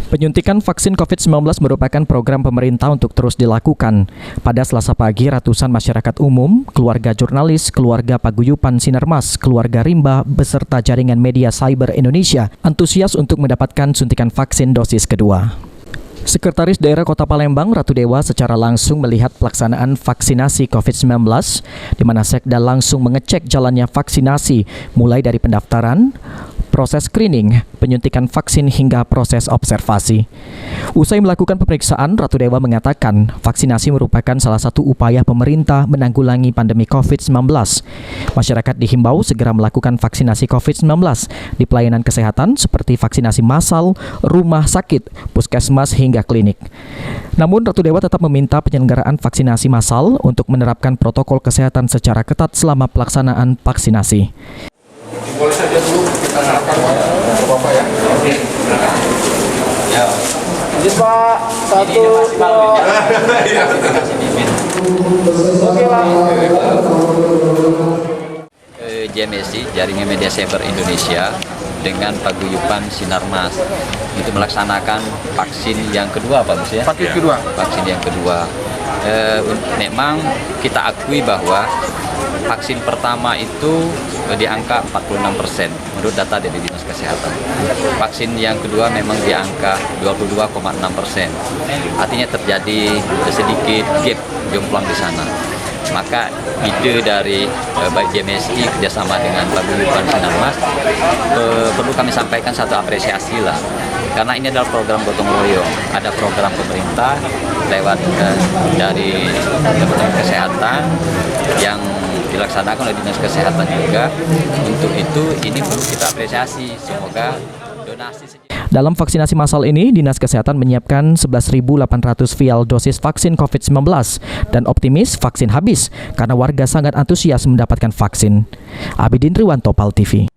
Penyuntikan vaksin COVID-19 merupakan program pemerintah untuk terus dilakukan. Pada Selasa pagi, ratusan masyarakat umum, keluarga jurnalis, keluarga paguyupan Sinarmas, keluarga Rimba, beserta jaringan media cyber Indonesia antusias untuk mendapatkan suntikan vaksin dosis kedua. Sekretaris Daerah Kota Palembang, Ratu Dewa, secara langsung melihat pelaksanaan vaksinasi COVID-19, di mana Sekda langsung mengecek jalannya vaksinasi, mulai dari pendaftaran, proses screening, penyuntikan vaksin hingga proses observasi. Usai melakukan pemeriksaan, Ratu Dewa mengatakan vaksinasi merupakan salah satu upaya pemerintah menanggulangi pandemi COVID-19. Masyarakat dihimbau segera melakukan vaksinasi COVID-19 di pelayanan kesehatan seperti vaksinasi massal, rumah sakit, puskesmas hingga klinik. Namun Ratu Dewa tetap meminta penyelenggaraan vaksinasi massal untuk menerapkan protokol kesehatan secara ketat selama pelaksanaan vaksinasi. Boleh saja dulu kita serahkan ke Bapak ya. Oke. Ya. Izin Pak, 1, 2. Oke Pak. JMSI, Jaringan Media Cyber Indonesia, dengan paguyupan Sinarmas itu melaksanakan vaksin yang kedua, Pak Bus ya? Vaksin yang kedua. Memang kita akui bahwa vaksin pertama itu di angka 46% menurut data dari Dinas Kesehatan. Vaksin yang kedua memang di angka 22,6%. Artinya terjadi sedikit gap jomplang di sana. Maka ide dari baik JMSI kerjasama dengan paguyuban Sinarmas perlu kami sampaikan satu apresiasi lah, karena ini adalah program gotong royong. Ada program pemerintah lewat dari Kementerian Kesehatan yang dilaksanakan oleh Dinas Kesehatan juga. Untuk itu ini perlu kita apresiasi. Semoga donasi. Dalam vaksinasi massal ini, Dinas Kesehatan menyiapkan 11.800 vial dosis vaksin COVID-19 dan optimis vaksin habis karena warga sangat antusias mendapatkan vaksin. Abidin Triwanto, PAL TV.